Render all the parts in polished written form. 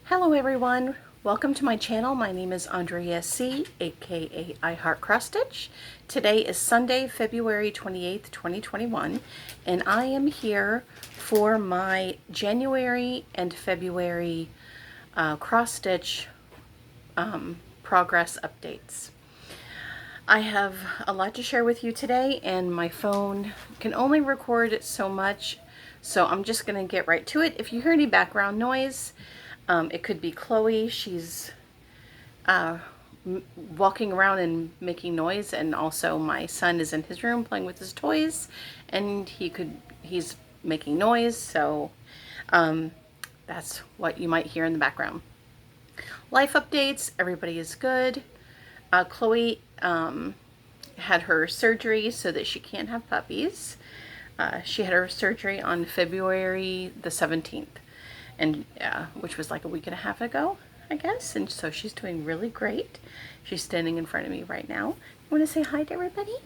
Hello everyone, welcome to my channel. My name is Andrea C, aka I Heart Cross Stitch. Today is Sunday, February 28th, 2021, and I am here for my January and February cross stitch progress updates. I have a lot to share with you today, and my phone can only record so much, so I'm just going to get right to it. If you hear any background noise, it could be Chloe. She's walking around and making noise, and also my son is in his room playing with his toys, and he's making noise, so that's what you might hear in the background. Life updates, everybody is good. Chloe had her surgery so that she can't have puppies. She had her surgery on February the 17th, and which was like a week and a half ago, I guess. And so she's doing really great. She's standing in front of me right now. You want to say hi to everybody?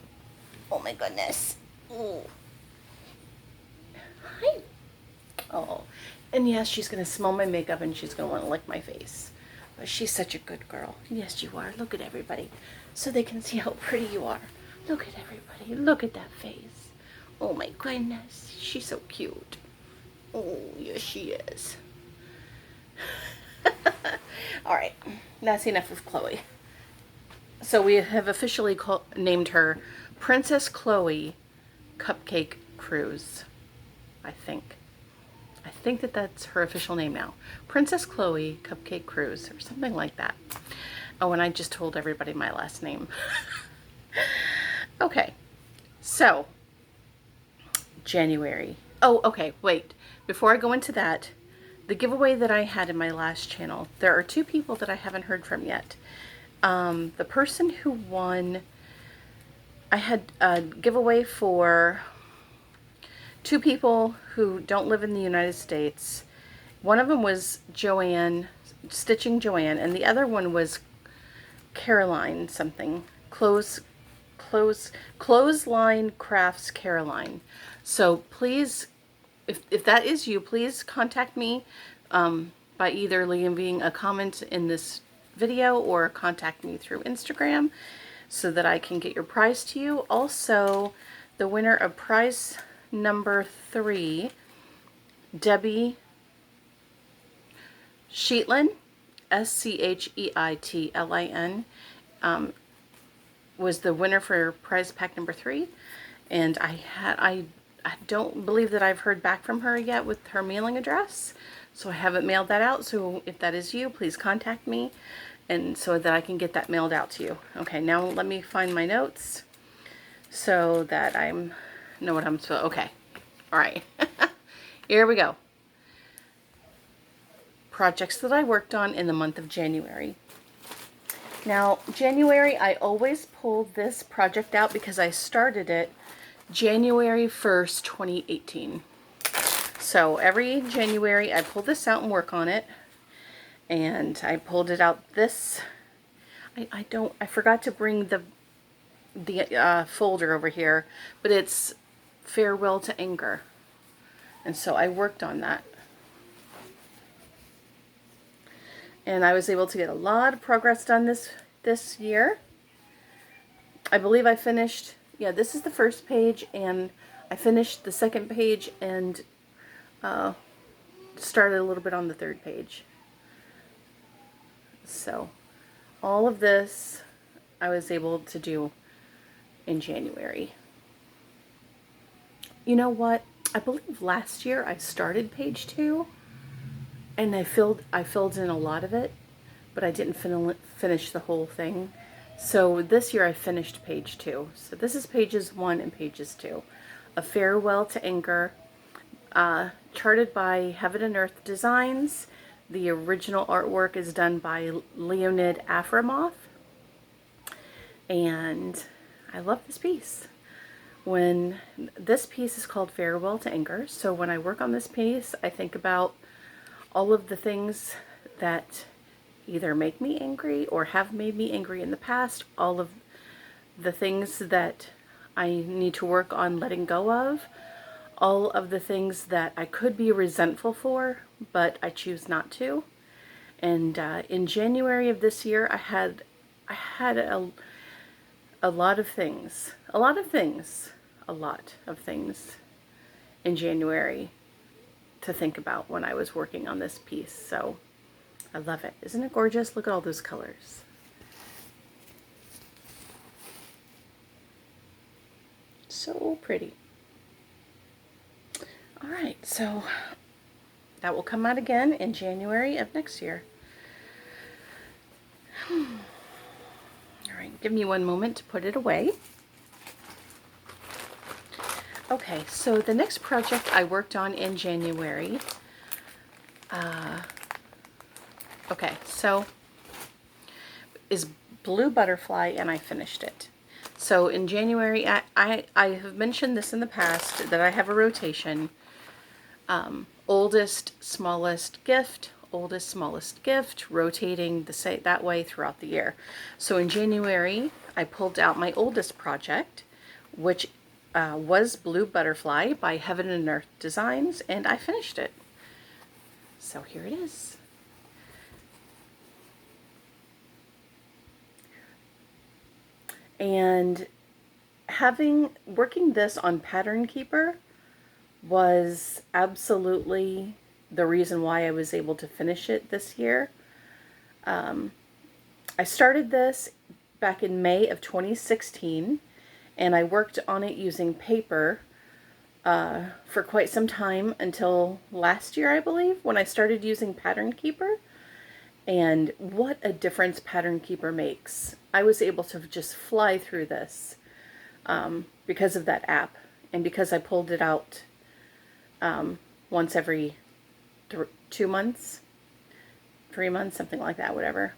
Oh my goodness. Ooh. Hi. Oh, and yes, she's going to smell my makeup and she's going to want to lick my face. But she's such a good girl. Yes, you are. Look at everybody so they can see how pretty you are. Look at everybody. Look at that face. Oh my goodness. She's so cute. Oh, yes, she is. All right, that's enough of Chloe. So we have officially named her Princess Chloe Cupcake Cruise, I think. I think that that's her official name now. Princess Chloe Cupcake Cruise, or something like that. Oh, and I just told everybody my last name. Okay, so January. Oh, okay, wait. Before I go into that, the giveaway that I had in my last channel, there are two people that I haven't heard from yet. The person who won, I had a giveaway for two people who don't live in the United States. One of them was Joanne, Stitching Joanne, and the other one was Caroline something. Clothesline Crafts Caroline. So please, if that is you, please contact me by either leaving a comment in this video or contact me through Instagram so that I can get your prize to you. Also, the winner of prize number 3, Debbie Sheetlin, Scheitlin, was the winner for prize pack number 3, and I don't believe that I've heard back from her yet with her mailing address, so I haven't mailed that out. So if that is you, please contact me, and so that I can get that mailed out to you. Okay, now let me find my notes so that I know what I'm supposed. Okay, all right. Here we go. Projects that I worked on in the month of January. Now, January, I always pull this project out because I started it January 1st, 2018. So every January, I pull this out and work on it. And I pulled it out this, I forgot to bring the folder over here, but it's Farewell to Anger. And so I worked on that. And I was able to get a lot of progress done this year. I believe I finished, yeah, this is the first page, and I finished the second page and started a little bit on the third page. So all of this I was able to do in January. You know what? I believe last year I started page 2 and I filled in a lot of it, but I didn't finish the whole thing. So this year I finished page 2. So this is pages 1 and pages 2. A Farewell to Anger, charted by Heaven and Earth Designs. The original artwork is done by Leonid Afremov. And I love this piece. This piece is called Farewell to Anger. So when I work on this piece, I think about all of the things that either make me angry or have made me angry in the past, all of the things that I need to work on letting go of, all of the things that I could be resentful for, but I choose not to, And in January of this year, I had a lot of things, in January to think about when I was working on this piece. So I love it. Isn't it gorgeous? Look at all those colors. So pretty. All right, so that will come out again in January of next year. All right, give me one moment to put it away. Okay, so the next project I worked on in January, is Blue Butterfly, and I finished it. So in January, I have mentioned this in the past, that I have a rotation, oldest, smallest gift, oldest, smallest gift, rotating that way throughout the year. So in January, I pulled out my oldest project, which was Blue Butterfly by Heaven and Earth Designs, and I finished it. So here it is. And working this on Pattern Keeper was absolutely the reason why I was able to finish it this year. I started this back in May of 2016, and I worked on it using paper for quite some time until last year, I believe, when I started using Pattern Keeper. And what a difference Pattern Keeper makes. I was able to just fly through this because of that app, and because I pulled it out once every 2 months, 3 months, something like that, whatever.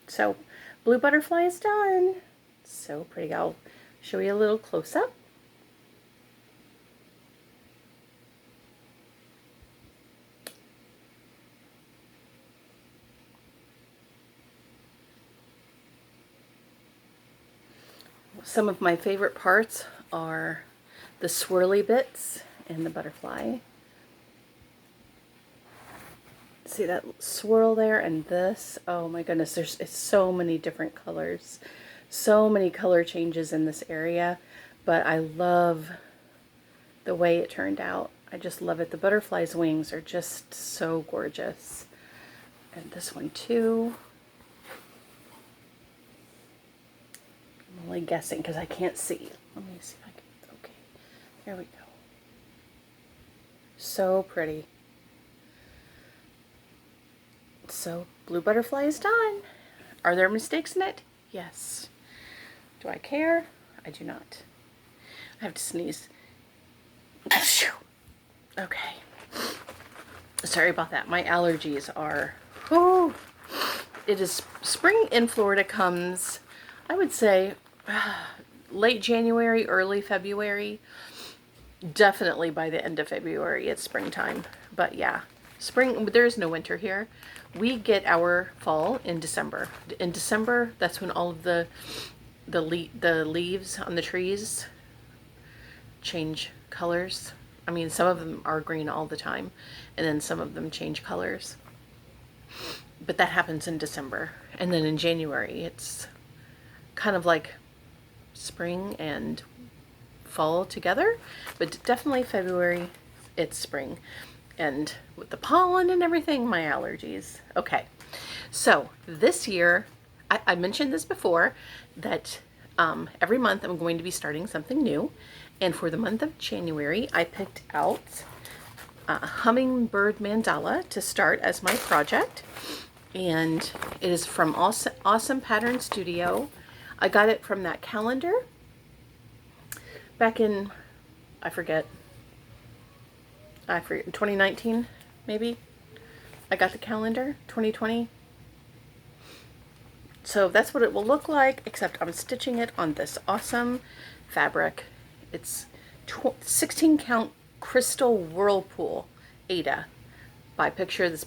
So Blue Butterfly is done. So pretty. I'll show you a little close-up. Some of my favorite parts are the swirly bits and the butterfly. See that swirl there, and this, oh my goodness, there's so many different colors, so many color changes in this area, but I love the way it turned out. I just love it. The butterfly's wings are just so gorgeous. And this one too. I'm only guessing because I can't see. Let me see if I can, okay, there we go. So pretty. So Blue Butterfly is done. Are there mistakes in it? Yes. Do I care? I do not. I have to sneeze. Okay. Sorry about that. My allergies are, oh, it is spring in Florida comes, I would say, late January, early February. Definitely by the end of February, it's springtime. But yeah, spring, there is no winter here. We get our fall in December. In December, that's when all of the leaves on the trees change colors. I mean, some of them are green all the time, and then some of them change colors. But that happens in December. And then in January, it's kind of like spring and fall together. But definitely February, it's spring. And with the pollen and everything, my allergies. Okay, so this year, I mentioned this before, that every month I'm going to be starting something new. And for the month of January, I picked out a Hummingbird mandala to start as my project. And it is from Awesome Pattern Studio. I got it from that calendar back in, I forget, 2019, maybe. I got the calendar, 2020. So that's what it will look like, except I'm stitching it on this awesome fabric. It's 16 count crystal whirlpool Ada by Picture This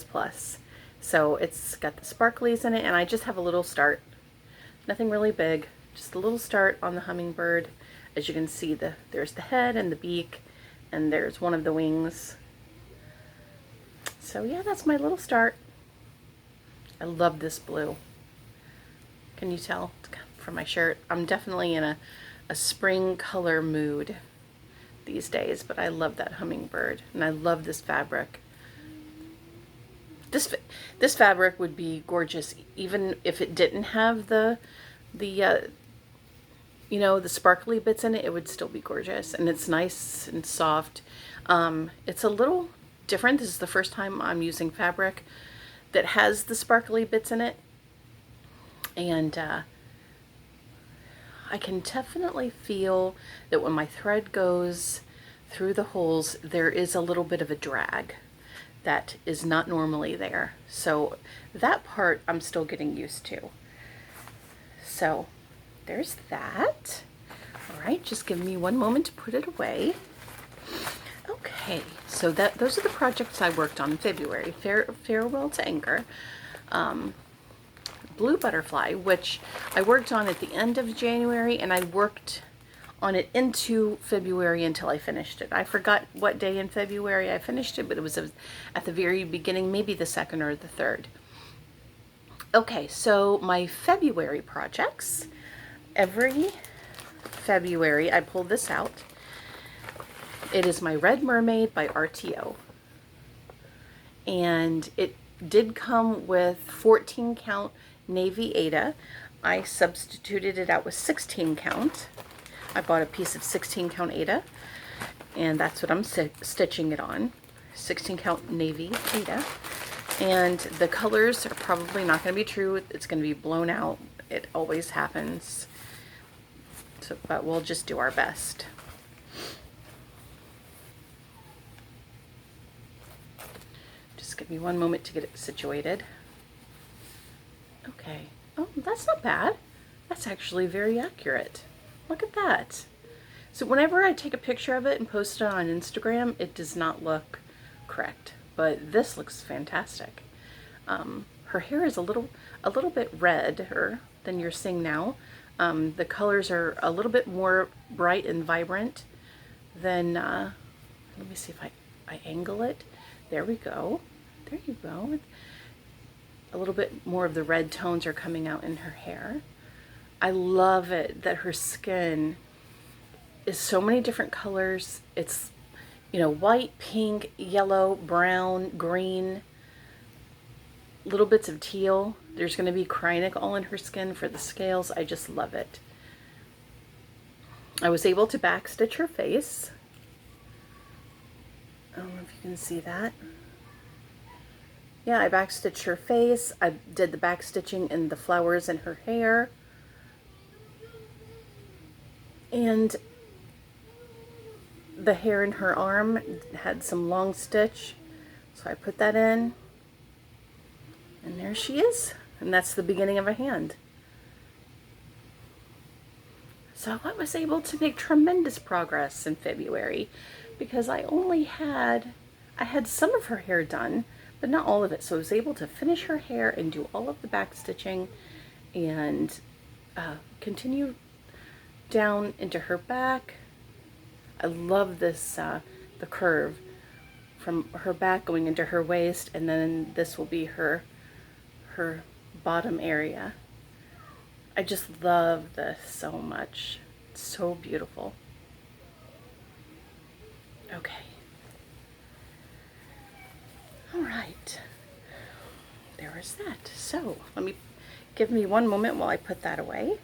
Plus. So it's got the sparklies in it, and I just have a little start. Nothing really big, just a little start on the hummingbird. As you can see, there's the head and the beak, and there's one of the wings. So yeah, that's my little start. I love this blue. Can you tell from my shirt? I'm definitely in a spring color mood these days, but I love that hummingbird, and I love this fabric. This fabric would be gorgeous even if it didn't have the you know, the sparkly bits in it. It would still be gorgeous, and it's nice and soft. It's a little different. This is the first time I'm using fabric that has the sparkly bits in it, and I can definitely feel that when my thread goes through the holes, there is a little bit of a drag that is not normally there. So that part I'm still getting used to. So there's that. All right, just give me one moment to put it away. Okay, so those are the projects I worked on in February. Farewell to Anger. Blue Butterfly, which I worked on at the end of January, and I worked on it into February until I finished it. I forgot what day in February I finished it, but it was at the very beginning, maybe the 2nd or the 3rd. Okay, so my February projects, every February I pull this out. It is my Red Mermaid by RTO. And it did come with 14 count navy Aida. I substituted it out with 16 count. I bought a piece of 16 count Aida, and that's what I'm stitching it on. 16 count navy Aida. And the colors are probably not going to be true. It's going to be blown out. It always happens. So, but we'll just do our best. Just give me one moment to get it situated. Okay. Oh, that's not bad. That's actually very accurate. Look at that. So whenever I take a picture of it and post it on Instagram, it does not look correct. But this looks fantastic. Her hair is a little bit redder than you're seeing now. The colors are a little bit more bright and vibrant than, let me see if I angle it. There we go. There you go. A little bit more of the red tones are coming out in her hair. I love it that her skin is so many different colors. It's, you know, white, pink, yellow, brown, green, little bits of teal. There's going to be Krynic all in her skin for the scales. I just love it. I was able to backstitch her face. I don't know if you can see that. Yeah, I backstitched her face. I did the backstitching in the flowers in her hair. And the hair in her arm had some long stitch. So I put that in. And there she is. And that's the beginning of a hand. So I was able to make tremendous progress in February because I had some of her hair done, but not all of it. So I was able to finish her hair and do all of the back stitching and continue down into her back. I love this, the curve from her back going into her waist, and then this will be her bottom area. I just love this so much. It's so beautiful. Okay. All right. There is that. So give me one moment while I put that away.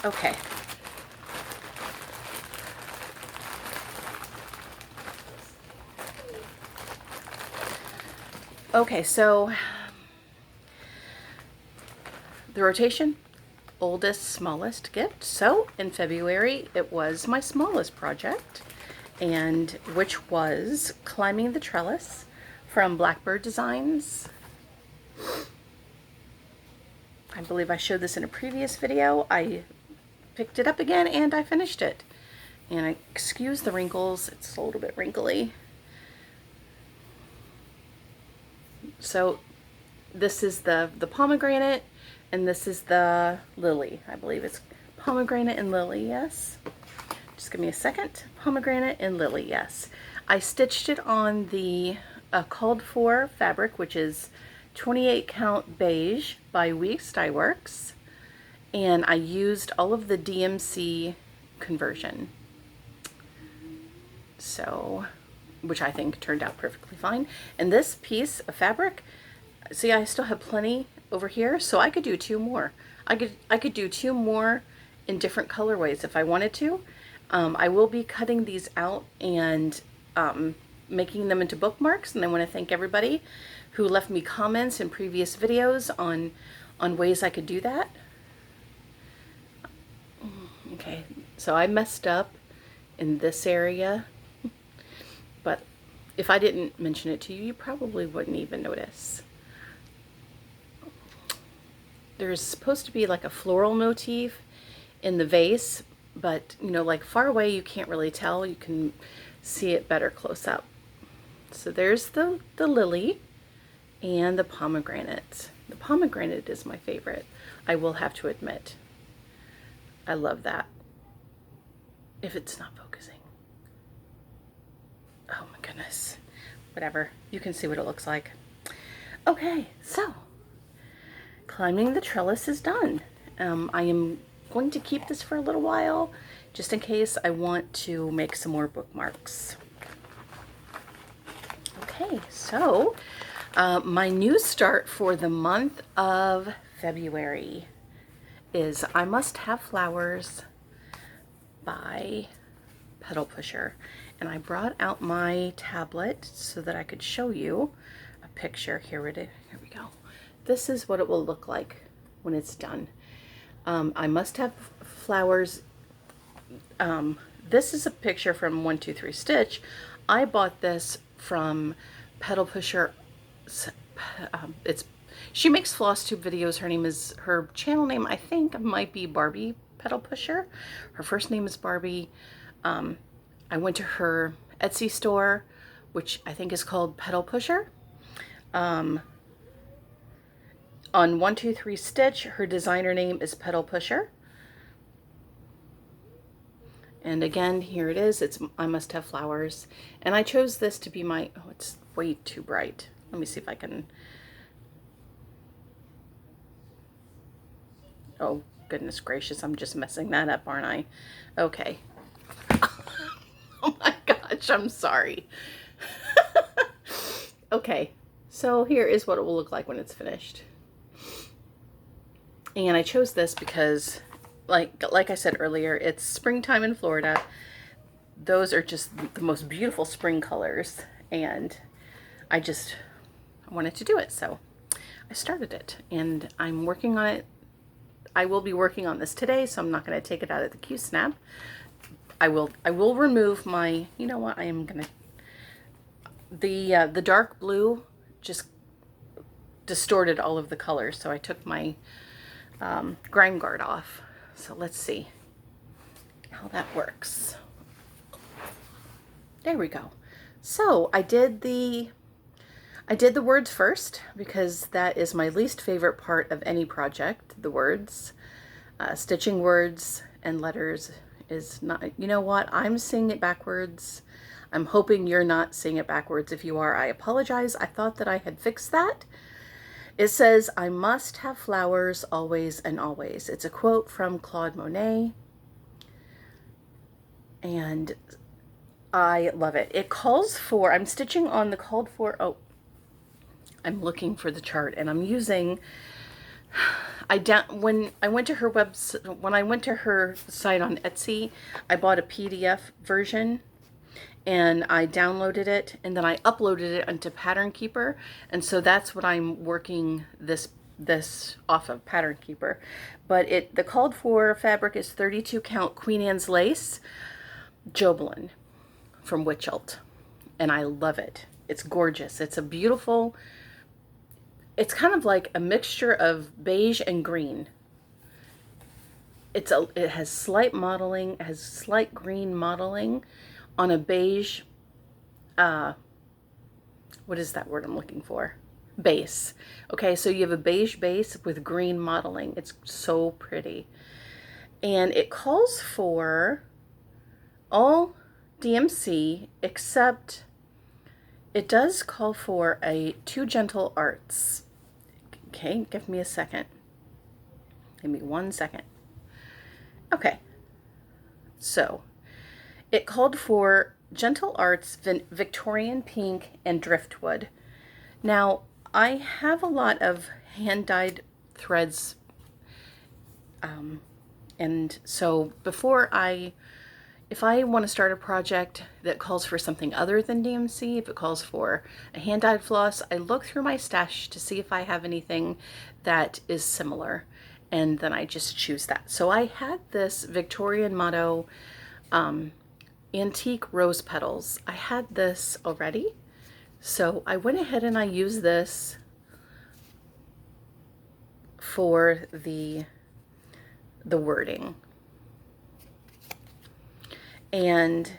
Okay. Okay, so the rotation, oldest, smallest gift. So in February, it was my smallest project, and which was climbing the trellis from Blackbird Designs. I believe I showed this in a previous video. I picked it up again and I finished it. And excuse the wrinkles, it's a little bit wrinkly. So this is the pomegranate, and this is the lily. I believe it's pomegranate and lily, yes. Just give me a second. Pomegranate and lily, yes. I stitched it on the a called for fabric, which is 28 count beige by Weeks Dye Works, and I used all of the DMC conversion, so, which I think turned out perfectly fine. And this piece of fabric, see, I still have plenty over here, so I could do two more. I could do two more in different colorways if I wanted to. I will be cutting these out and making them into bookmarks, and I want to thank everybody who left me comments in previous videos on ways I could do that. Okay, so I messed up in this area, but if I didn't mention it to you, you probably wouldn't even notice. There's supposed to be like a floral motif in the vase, but you know, like far away you can't really tell. You can see it better close up. So there's the lily and the pomegranate. The pomegranate is my favorite, I will have to admit. I love that. If it's not focusing. Oh my goodness. Whatever. You can see what it looks like. Okay, so climbing the trellis is done. I am going to keep this for a little while, just in case I want to make some more bookmarks. Okay, so my new start for the month of February is I Must Have Flowers by Petal Pusher. And I brought out my tablet so that I could show you a picture. Here it is. Here we go. This is what it will look like when it's done. I Must Have Flowers. This is a picture from 123 Stitch. I bought this from Petal Pusher. She makes FlossTube videos. Her channel name I think might be Barbie Petal Pusher. Her first name is Barbie. I went to her Etsy store, which I think is called Petal Pusher. On 123 Stitch, her designer name is Petal Pusher. And again, here it is. It's I Must Have Flowers. And I chose this to be my, oh, it's way too bright. Let me see if I can, oh goodness gracious, I'm just messing that up, aren't I? Okay. Oh my gosh, I'm sorry. Okay, so here is what it will look like when it's finished. And I chose this because, like I said earlier, it's springtime in Florida. Those are just the most beautiful spring colors, and I wanted to do it, so I started it, and I'm working on it. I will be working on this today, so I'm not going to take it out of the Q-snap. I will remove my, you know what, I am going to, the dark blue just distorted all of the colors, so I took my grind guard off. So let's see how that works. There we go. So I did the words first because that is my least favorite part of any project, the words. Stitching words and letters is not, you know what, I'm seeing it backwards. I'm hoping you're not seeing it backwards. If you are, I apologize. I thought that I had fixed that. It says, I must have flowers always and always. It's a quote from Claude Monet, and I love it. It calls for, I'm stitching on the called for, oh, I'm looking for the chart, and I'm using, when I went to her site on Etsy, I bought a PDF version, and I downloaded it, and then I uploaded it onto Pattern Keeper, and so that's what I'm working this off of, Pattern Keeper. But the called for fabric is 32 count Queen Anne's lace, Jobelin from Witchelt, and I love it. It's gorgeous. It's a beautiful, it's kind of like a mixture of beige and green. It has slight modeling, it has slight green modeling on a beige, what is that word I'm looking for? Base. Okay, so you have a beige base with green modeling. It's so pretty. And it calls for all DMC except It does call for a 2 gentle arts. Okay, give me a second. Give me 1 second. Okay, so it called for gentle arts, Victorian pink, and driftwood. Now, I have a lot of hand-dyed threads, and so if I want to start a project that calls for something other than DMC, if it calls for a hand-dyed floss, I look through my stash to see if I have anything that is similar, and then I just choose that. So I had this Victorian motto antique rose petals. I had this already, so I went ahead and I used this for the wording. And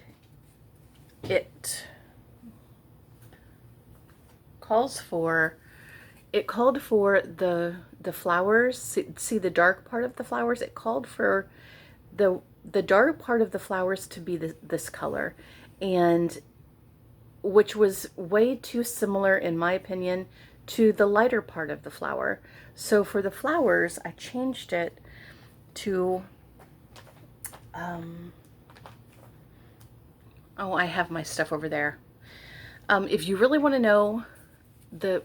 it called for the flowers. See the dark part of the flowers? It called for the dark part of the flowers to be this color, and which was way too similar, in my opinion, to the lighter part of the flower. So for the flowers, I changed it to oh, I have my stuff over there. If you really want to know the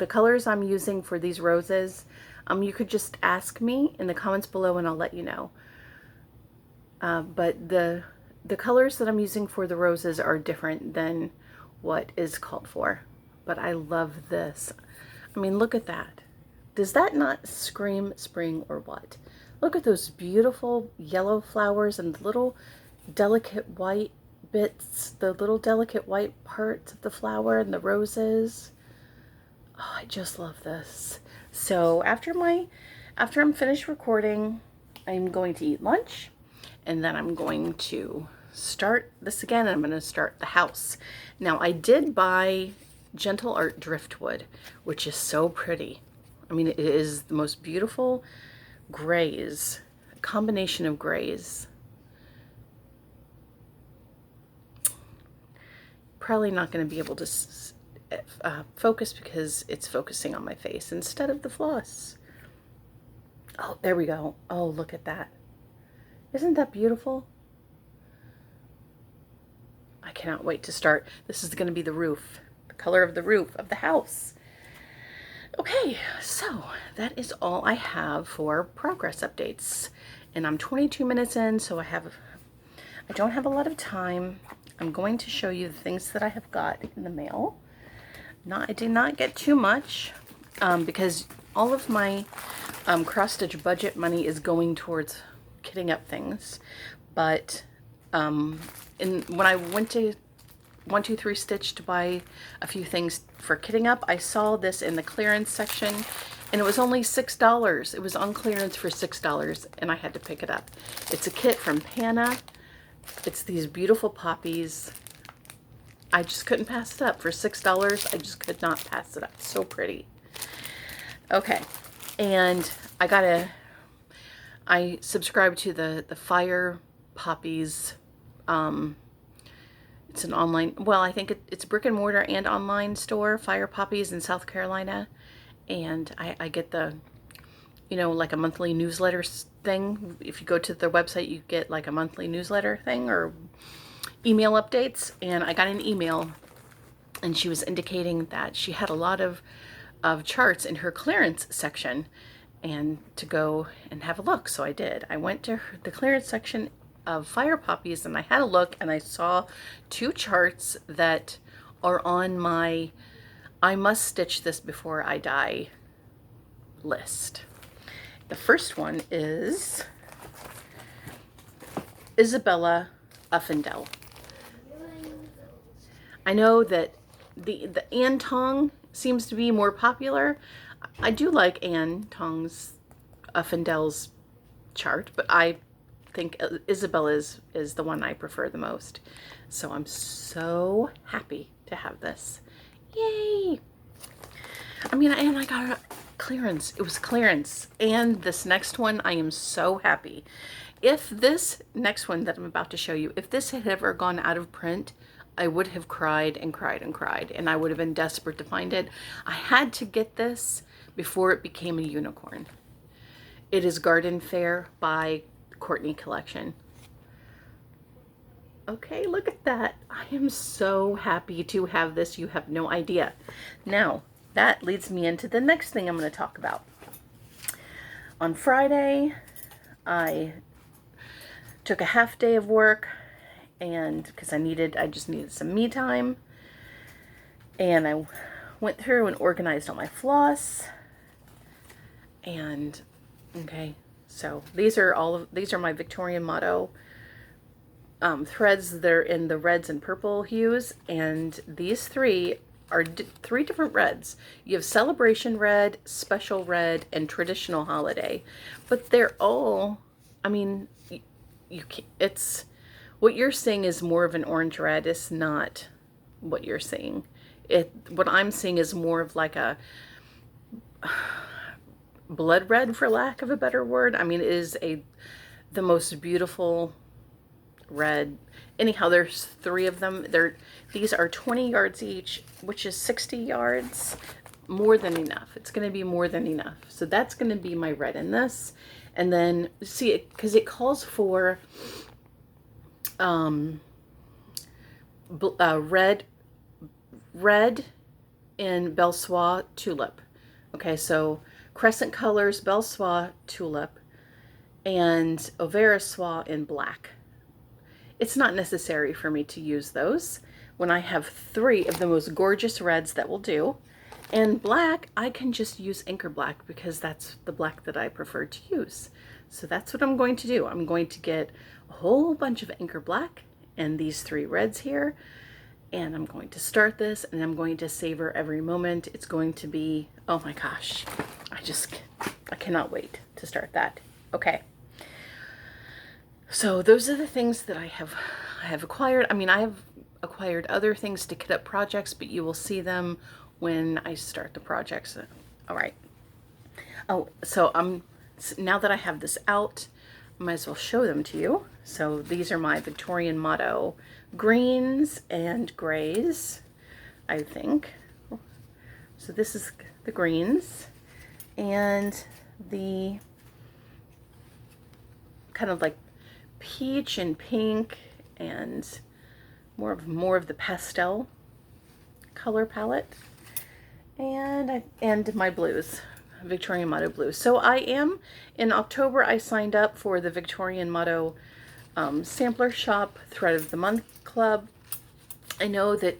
colors I'm using for these roses, you could just ask me in the comments below and I'll let you know. But the colors that I'm using for the roses are different than what is called for. But I love this. I mean, look at that. Does that not scream spring or what? Look at those beautiful yellow flowers and the little delicate white bits, the little delicate white parts of the flower and the roses. Oh, I just love this. So after I'm finished recording, I'm going to eat lunch, and then I'm going to start this again, and I'm going to start the house. Now, I did buy Gentle Art driftwood, which is so pretty. I mean, it is the most beautiful grays, combination of grays. Probably not going to be able to focus because it's focusing on my face instead of the floss. Oh, there we go. Oh, look at that. Isn't that beautiful? I cannot wait to start. This is going to be the roof, the color of the roof of the house. Okay, so that is all I have for progress updates. And I'm 22 minutes in, so I don't have a lot of time. I'm going to show you the things that I have got in the mail. I did not get too much because all of my cross-stitch budget money is going towards kitting up things. But when I went to 123 Stitch to buy a few things for kitting up, I saw this in the clearance section, and it was only $6. It was on clearance for $6, and I had to pick it up. It's a kit from Pana. It's these beautiful poppies. I just couldn't pass it up. For $6, I just could not pass it up. So pretty. Okay, and I subscribed to the Fire Poppies. It's an online, well, I think it's a brick and mortar and online store, Fire Poppies in South Carolina. And I get the, like a monthly newsletter thing. If you go to their website, you get like a monthly newsletter thing or email updates. And I got an email, and she was indicating that she had a lot of charts in her clearance section, and to go and have a look. So I did. I went to the clearance section of Fire Poppies, and I had a look, and I saw 2 charts that are on my I must stitch this before I die list. The first one is Isabella Uffendell. I know that the Ann Tong seems to be more popular. I do like Ann Tong's Uffendell's chart, but I think Isabella's is the one I prefer the most. So I'm so happy to have this. Yay! I mean, and I got clearance. It was clearance. And this next one, I am so happy. If this next one that I'm about to show you, if this had ever gone out of print, I would have cried and cried and cried, and I would have been desperate to find it. I had to get this before it became a unicorn. It is Garden Fair by Courtney Collection. Okay, look at that. I am so happy to have this. You have no idea. Now, that leads me into the next thing I'm going to talk about. On Friday, I took a half day of work, and because I just needed some me time, and I went through and organized all my floss. And okay, so these are my Victorian Motto threads. They're in the reds and purple hues, and these three are three different reds. You have celebration red, special red, and traditional holiday, but they're all, I mean, you can't, it's what you're seeing is more of an orange red. It's not what you're seeing. What I'm seeing is more of like a blood red, for lack of a better word. I mean, it is the most beautiful red. Anyhow, there's three of them. These are 20 yards each, which is 60 yards. More than enough. It's going to be more than enough. So that's going to be my red in this. And then see it, because it calls for red in Belle Soie tulip. Okay, so crescent colors, Belle Soie tulip, and Auvergne soie in black. It's not necessary for me to use those when I have three of the most gorgeous reds that will do. And black, I can just use Inker black because that's the black that I prefer to use. So that's what I'm going to do. I'm going to get a whole bunch of Inker black and these three reds here. And I'm going to start this, and I'm going to savor every moment. It's going to be, oh my gosh, I cannot wait to start that. Okay. So those are the things that I have acquired. I mean, I have acquired other things to kit up projects, but you will see them when I start the projects. All right. Oh, so now that I have this out, I might as well show them to you. So these are my Victorian Motto greens and grays, I think. So this is the greens, and the kind of like peach and pink and more of the pastel color palette, and my blues, Victorian Motto blues. So in October I signed up for the Victorian Motto Sampler Shop Thread of the Month Club. I know that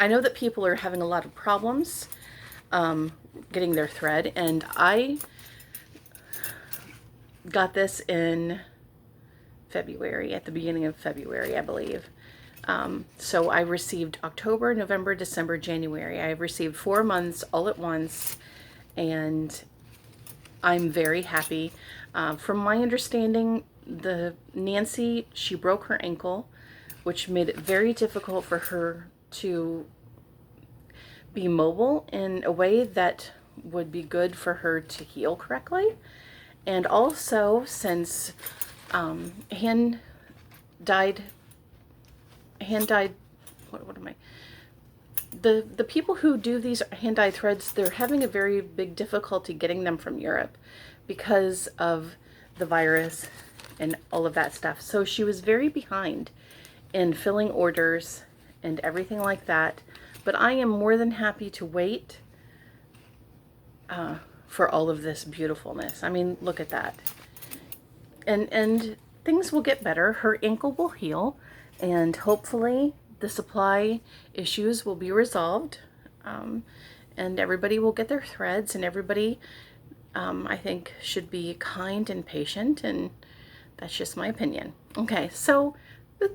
I know that people are having a lot of problems getting their thread, and I got this in February, at the beginning of February, I believe. So I received October, November, December, January. I received 4 months all at once, and I'm very happy. From my understanding, Nancy, she broke her ankle, which made it very difficult for her to be mobile in a way that would be good for her to heal correctly. And also, since hand dyed, what am I? The people who do these hand dyed threads, they're having a very big difficulty getting them from Europe because of the virus and all of that stuff. So she was very behind in filling orders and everything like that. But I am more than happy to wait for all of this beautifulness. I mean, look at that. And things will get better. Her ankle will heal, and hopefully the supply issues will be resolved, and everybody will get their threads, and everybody, I think, should be kind and patient, and that's just my opinion. Okay, so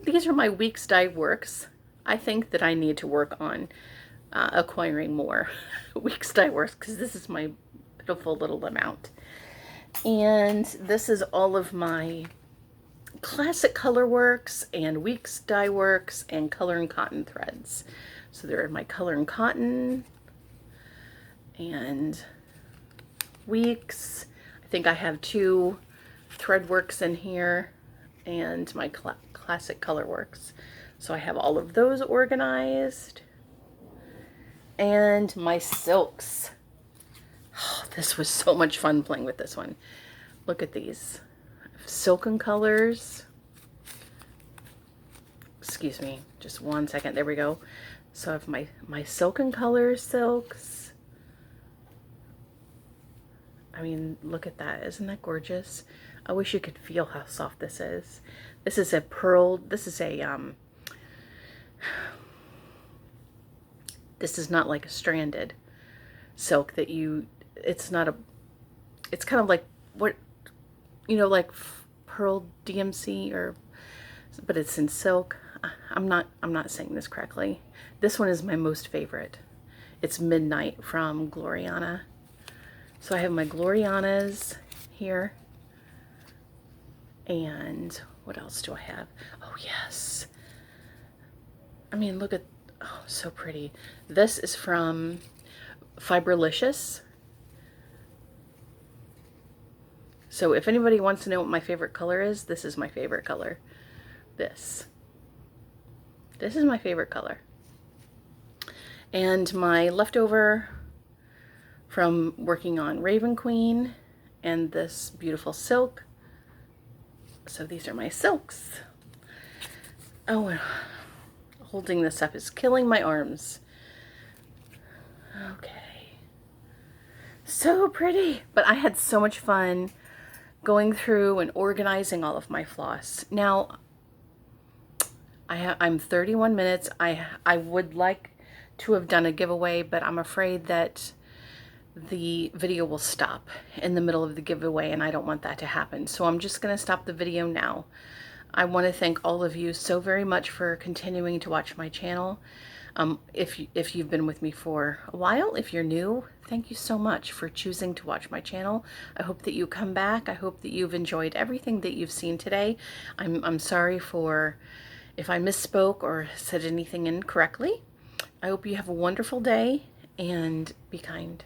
these are my week's dye works. I think that I need to work on acquiring more week's dye works, because this is my pitiful little amount. And this is all of my classic color works and weeks dye works and color and cotton threads. So there are my color and cotton and weeks. I think I have 2 thread works in here, and my classic color works. So I have all of those organized. And my silks. Oh, this was so much fun playing with this one. Look at these. Silken colors. Excuse me, just one second. There we go. So I have my silken color silks. I mean, look at that. Isn't that gorgeous? I wish you could feel how soft this is. This is a pearl. This is this is not like a stranded silk that you, it's not a, it's kind of like what, you know, like pearl DMC or, but it's in silk. I'm not saying this correctly. This one is my most favorite. It's Midnight from Gloriana. So I have my Glorianas here. And what else do I have? Oh, yes. I mean, look at, oh, so pretty. This is from Fiberlicious. So if anybody wants to know what my favorite color is, this is my favorite color. This is my favorite color. And my leftover from working on Raven Queen and this beautiful silk. So these are my silks. Oh, holding this up is killing my arms. Okay. So pretty. But I had so much fun going through and organizing all of my floss. Now, I'm 31 minutes. I would like to have done a giveaway, but I'm afraid that the video will stop in the middle of the giveaway, and I don't want that to happen. So I'm just going to stop the video now. I want to thank all of you so very much for continuing to watch my channel. If you've been with me for a while, if you're new, thank you so much for choosing to watch my channel. I hope that you come back. I hope that you've enjoyed everything that you've seen today. I'm sorry for if I misspoke or said anything incorrectly. I hope you have a wonderful day and be kind.